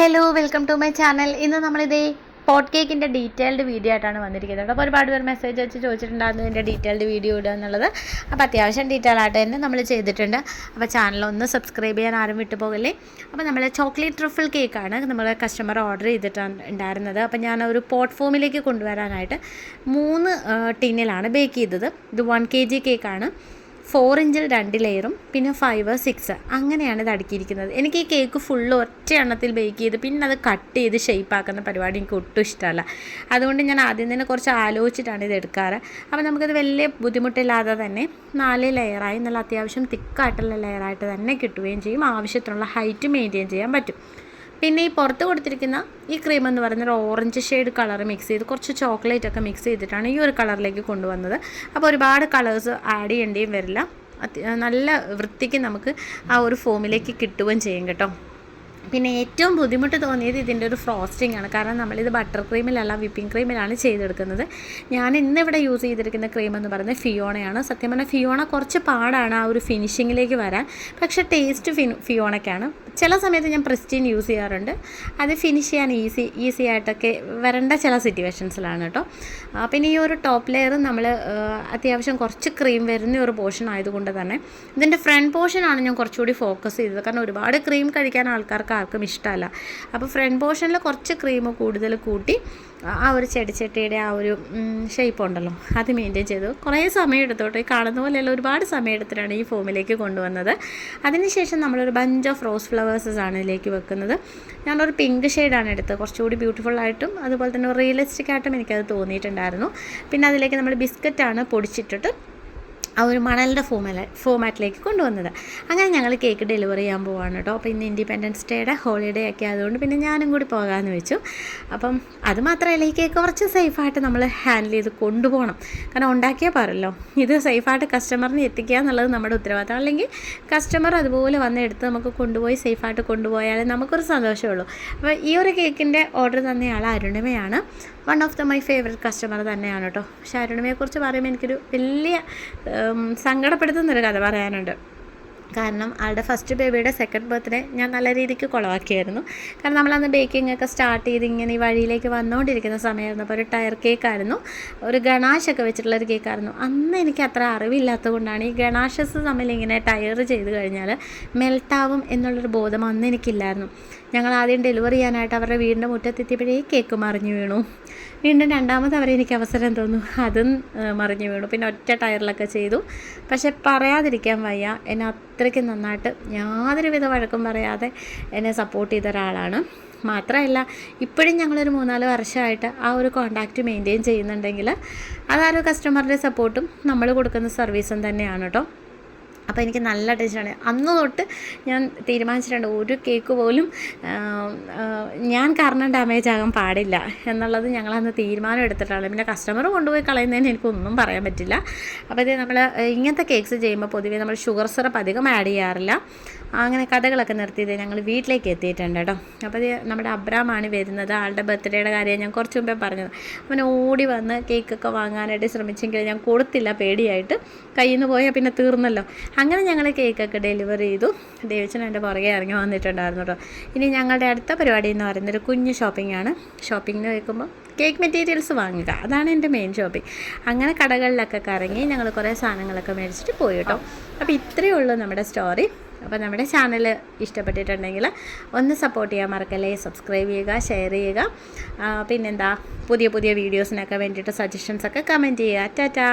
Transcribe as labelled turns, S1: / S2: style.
S1: Hello, welcome to my channel. ഇന്ന് നമ്മളിതേ pot കേക്കിൻ്റെ ഡീറ്റെയിൽഡ് വീഡിയോ ആയിട്ടാണ് വന്നിരിക്കുന്നത്. അപ്പോൾ ഒരുപാട് പേർ മെസ്സേജ് വെച്ച് ചോദിച്ചിട്ടുണ്ടായിരുന്നു ഇതിൻ്റെ ഡീറ്റെയിൽഡ് വീഡിയോ ഇടുക എന്നുള്ളത്. അപ്പോൾ അത്യാവശ്യം ഡീറ്റെയിൽ ആയിട്ട് തന്നെ നമ്മൾ ചെയ്തിട്ടുണ്ട്. അപ്പോൾ ചാനലൊന്ന് സബ്സ്ക്രൈബ് ചെയ്യാൻ ആരും വിട്ടുപോകല്ലേ. അപ്പോൾ നമ്മൾ ചോക്ലേറ്റ് ട്രഫിൾ കേക്കാണ് നമ്മൾ കസ്റ്റമർ ഓർഡർ ചെയ്തിട്ടുണ്ടായിരുന്നത്. അപ്പോൾ ഞാൻ ഒരു പോട്ട് ഫോമിലേക്ക് കൊണ്ടുവരാനായിട്ട് 3 ടിന്നിലാണ് ബേക്ക് ചെയ്തത്. ഇത് 1 kg കേക്കാണ്. 4 ഇഞ്ചിൽ 2 ലെയറും പിന്നെ 5, 6 അങ്ങനെയാണ് ഇത് അടുക്കിയിരിക്കുന്നത്. എനിക്ക് ഈ കേക്ക് ഫുള്ള് ഒറ്റ എണ്ണത്തിൽ ബേക്ക് ചെയ്ത് പിന്നെ അത് കട്ട് ചെയ്ത് ഷേപ്പാക്കുന്ന പരിപാടി എനിക്ക് ഒട്ടും ഇഷ്ടമല്ല. അതുകൊണ്ട് ഞാൻ ആദ്യം തന്നെ കുറച്ച് ആലോചിച്ചിട്ടാണ് ഇത് എടുക്കാറ്. അപ്പോൾ നമുക്കത് വലിയ ബുദ്ധിമുട്ടില്ലാതെ തന്നെ 4 ലെയറായി നല്ല അത്യാവശ്യം തിക്കായിട്ടുള്ള ലെയറായിട്ട് തന്നെ കിട്ടുകയും ചെയ്യും. ആവശ്യത്തിനുള്ള ഹൈറ്റ് മെയിൻറ്റെയിൻ ചെയ്യാൻ പറ്റും. പിന്നെ ഈ പുറത്ത് കൊടുത്തിരിക്കുന്ന ഈ ക്രീം എന്ന് പറയുന്നത് ഓറഞ്ച് ഷെയ്ഡ് കളർ മിക്സ് ചെയ്ത് കുറച്ച് ചോക്ലേറ്റ് ഒക്കെ മിക്സ് ചെയ്തിട്ടാണ് ഈ ഒരു കളറിലേക്ക് കൊണ്ടുവന്നത്. അപ്പോൾ ഒരുപാട് കളേഴ്സ് ആഡ് ചെയ്യേണ്ടിയും വരില്ല. നല്ല വൃത്തിക്ക് നമുക്ക് ആ ഒരു ഫോമിലേക്ക് കിട്ടുകയും ചെയ്യും കേട്ടോ. പിന്നെ ഏറ്റവും ബുദ്ധിമുട്ട് തോന്നിയത് ഇതിൻ്റെ ഒരു ഫ്രോസ്റ്റിംഗ് ആണ്. കാരണം നമ്മളിത് ബട്ടർ ക്രീമിലല്ല വിപ്പിംഗ് ക്രീമിലാണ് ചെയ്തെടുക്കുന്നത്. ഞാൻ ഇന്നിവിടെ യൂസ് ചെയ്തിരിക്കുന്ന ക്രീം എന്ന് പറയുന്നത് ഫിയോണയാണ്. സത്യം പറഞ്ഞാൽ ഫിയോണ കുറച്ച് പാടാണ് ആ ഒരു ഫിനിഷിങ്ങിലേക്ക് വരാൻ. പക്ഷേ ടേസ്റ്റ് ഫിയോണയ്ക്കാണ്. ചില സമയത്ത് ഞാൻ പ്രിസ്റ്റീൻ യൂസ് ചെയ്യാറുണ്ട്. അത് ഫിനിഷ് ചെയ്യാൻ ഈസി ആയിട്ടൊക്കെ വരേണ്ട ചില സിറ്റുവേഷൻസിലാണ് കേട്ടോ. പിന്നെ ഈ ഒരു ടോപ്പ് ലെയർ നമ്മൾ അത്യാവശ്യം കുറച്ച് ക്രീം വരുന്ന ഒരു പോർഷൻ ആയതുകൊണ്ട് തന്നെ ഇതിൻ്റെ ഫ്രണ്ട് പോർഷനാണ് ഞാൻ കുറച്ചുകൂടി ഫോക്കസ് ചെയ്തത്. കാരണം ഒരുപാട് ക്രീം കഴിക്കാൻ ആൾക്കാർക്ക് ആർക്കും ഇഷ്ടമല്ല. അപ്പോൾ ഫ്രണ്ട് പോർഷനിൽ കുറച്ച് ക്രീം കൂടുതൽ കൂട്ടി ആ ഒരു ചെടിച്ചട്ടിയുടെ ആ ഒരു ഷേപ്പ് ഉണ്ടല്ലോ അത് മെയിൻറ്റെയിൻ ചെയ്തു. കുറേ സമയം എടുത്തോട്ടെ. ഈ കാണുന്ന പോലെയല്ല, ഒരുപാട് സമയം എടുത്തിട്ടാണ് ഈ ഫോമിലേക്ക് കൊണ്ടുവന്നത്. അതിനുശേഷം നമ്മളൊരു ബഞ്ച് ഓഫ് റോസ് ഫ്ലവേഴ്സസ് ആണ് ഇതിലേക്ക് വെക്കുന്നത്. ഞാനൊരു പിങ്ക് ഷെയ്ഡാണ് എടുത്തത്. കുറച്ചുകൂടി ബ്യൂട്ടിഫുള്ളായിട്ടും അതുപോലെ തന്നെ റിയലിസ്റ്റിക് ആയിട്ടും എനിക്കത് തോന്നിയിട്ടുണ്ടായിരുന്നു. പിന്നെ അതിലേക്ക് നമ്മൾ ബിസ്ക്കറ്റാണ് പൊടിച്ചിട്ടിട്ട് ആ ഒരു മണലിൻ്റെ ഫോമാറ്റിലേക്ക് കൊണ്ടുവന്നത്. അങ്ങനെ ഞങ്ങൾ കേക്ക് ഡെലിവറി ചെയ്യാൻ പോവാണ് കേട്ടോ. അപ്പോൾ ഇന്ന് ഇൻഡിപെൻഡൻസ് ഡേയുടെ ഹോളിഡേ ഒക്കെ ആയതുകൊണ്ട് പിന്നെ ഞാനും കൂടി പോകാമെന്ന് വെച്ചു. അപ്പം അത് മാത്രമല്ല, ഈ കേക്ക് കുറച്ച് സേഫായിട്ട് നമ്മൾ ഹാൻഡിൽ ചെയ്ത് കൊണ്ടുപോകണം. കാരണം ഉണ്ടാക്കിയാൽ പാരല്ലോ, ഇത് സേഫായിട്ട് കസ്റ്റമറിന് എത്തിക്കുക എന്നുള്ളത് നമ്മുടെ ഉത്തരവാദിത്തം. അല്ലെങ്കിൽ കസ്റ്റമർ അതുപോലെ വന്ന് എടുത്ത് നമുക്ക് കൊണ്ടുപോയി സേഫായിട്ട് കൊണ്ടുപോയാലേ നമുക്കൊരു സന്തോഷമുള്ളൂ. അപ്പോൾ ഈ ഒരു കേക്കിൻ്റെ ഓർഡർ തന്നെയാൾ അരുണിമയാണ്. One of my favourite customer തന്നെയാണ് കേട്ടോ. പക്ഷേ അരുണിമയെക്കുറിച്ച് പറയുമ്പോൾ എനിക്കൊരു വലിയ സങ്കടപ്പെടുത്തുന്നൊരു കഥ പറയാനുണ്ട്. കാരണം ആളുടെ ഫസ്റ്റ് ബേബിയുടെ സെക്കൻഡ് ബർത്ത്ഡേ ഞാൻ നല്ല രീതിക്ക് കുളവാക്കിയായിരുന്നു. കാരണം നമ്മളന്ന് ബേക്കിംഗ് ഒക്കെ സ്റ്റാർട്ട് ചെയ്ത് ഇങ്ങനെ ഈ വഴിയിലേക്ക് വന്നുകൊണ്ടിരിക്കുന്ന സമയമായിരുന്നു. അപ്പോൾ ഒരു ടയർ കേക്കായിരുന്നു, ഒരു ഗണാഷൊക്കെ വെച്ചിട്ടുള്ളൊരു കേക്കായിരുന്നു. അന്ന് എനിക്ക് അത്ര അറിവില്ലാത്തത് കൊണ്ടാണ് ഈ ഗണാഷസ് തമ്മിലിങ്ങനെ ടയർ ചെയ്ത് കഴിഞ്ഞാൽ മെൽട്ടാവും എന്നുള്ളൊരു ബോധം അന്ന് എനിക്കില്ലായിരുന്നു. ഞങ്ങൾ ആദ്യം ഡെലിവറി ചെയ്യാനായിട്ട് അവരുടെ വീടിൻ്റെ മുറ്റത്തെത്തിയപ്പോഴേ കേക്ക് മറിഞ്ഞു വീണു. വീണ്ടും രണ്ടാമത് എനിക്ക് അവസരം തന്നു, അതും മറിഞ്ഞു വീണു. പിന്നെ ഒറ്റ ടയറിലൊക്കെ ചെയ്തു. പക്ഷെ പറയാതിരിക്കാൻ വയ്യ, എന്നെ അത്രയ്ക്ക് നന്നായിട്ട് യാതൊരുവിധ വഴക്കും പറയാതെ എന്നെ സപ്പോർട്ട് ചെയ്ത ഒരാളാണ്. മാത്രമല്ല ഇപ്പോഴും ഞങ്ങളൊരു 3-4 വർഷമായിട്ട് ആ ഒരു കോണ്ടാക്റ്റ് മെയിൻറ്റെയിൻ ചെയ്യുന്നുണ്ടെങ്കിൽ അതൊരു കസ്റ്റമറുടെ സപ്പോർട്ടും നമ്മൾ കൊടുക്കുന്ന സർവീസും തന്നെയാണ് കേട്ടോ. അപ്പോൾ എനിക്ക് നല്ല ടെൻഷനാണ്. അന്ന് തൊട്ട് ഞാൻ തീരുമാനിച്ചിട്ടുണ്ട് ഒരു കേക്ക് പോലും ഞാൻ കാരണം ഡാമേജ് ആകാൻ പാടില്ല എന്നുള്ളത് ഞങ്ങളന്ന് തീരുമാനം എടുത്തിട്ടാണ്. പിന്നെ കസ്റ്റമർ കൊണ്ടുപോയി കളയുന്നതിന് എനിക്കൊന്നും പറയാൻ പറ്റില്ല. അപ്പോൾ ഇത് നമ്മൾ ഇങ്ങനത്തെ കേക്ക്സ് ചെയ്യുമ്പോൾ പൊതുവേ നമ്മൾ ഷുഗർ സിറപ്പ് അധികം ആഡ് ചെയ്യാറില്ല. അങ്ങനെ കഥകളൊക്കെ നിർത്തിയത് ഞങ്ങൾ വീട്ടിലേക്ക് എത്തിയിട്ടുണ്ട് കേട്ടോ. അപ്പോൾ ഇത് നമ്മുടെ അബ്രാമാണ് വരുന്നത്. ആളുടെ ബർത്ത്ഡേയുടെ കാര്യം ഞാൻ കുറച്ച് മുമ്പേ പറഞ്ഞത്. അവൻ ഓടി വന്ന് കേക്കൊക്കെ വാങ്ങാനായിട്ട് ശ്രമിച്ചെങ്കിൽ ഞാൻ കൊടുത്തില്ല, പേടിയായിട്ട്. കയ്യിൽ നിന്ന് പോയാൽ പിന്നെ തീർന്നല്ലോ. അങ്ങനെ ഞങ്ങൾ കേക്കൊക്കെ ഡെലിവറി ചെയ്തു. ദേവിച്ചൻ എൻ്റെ പുറകെ ഇറങ്ങി വന്നിട്ടുണ്ടായിരുന്നു കേട്ടോ. ഇനി ഞങ്ങളുടെ അടുത്ത പരിപാടി എന്ന് പറയുന്നത് കുഞ്ഞ് ഷോപ്പിംഗ് ആണ്. ഷോപ്പിംഗ് വയ്ക്കുമ്പോൾ കേക്ക് മെറ്റീരിയൽസ് വാങ്ങുക, അതാണ് എൻ്റെ മെയിൻ ഷോപ്പിംഗ്. അങ്ങനെ കടകളിലൊക്കെ കറങ്ങി ഞങ്ങൾ കുറേ സാധനങ്ങളൊക്കെ മേടിച്ചിട്ട് പോയി കേട്ടോ. അപ്പോൾ ഇത്രയേ ഉള്ളൂ നമ്മുടെ സ്റ്റോറി. അപ്പോൾ നമ്മുടെ ചാനൽ ഇഷ്ടപ്പെട്ടിട്ടുണ്ടെങ്കിൽ ഒന്ന് സപ്പോർട്ട് ചെയ്യാൻ മറക്കല്ലേ. സബ്സ്ക്രൈബ് ചെയ്യുക, ഷെയർ ചെയ്യുക. പിന്നെന്താ, പുതിയ വീഡിയോസിനൊക്കെ വേണ്ടിയിട്ട് സജഷൻസൊക്കെ കമൻറ്റ് ചെയ്യുക. ടാറ്റാ.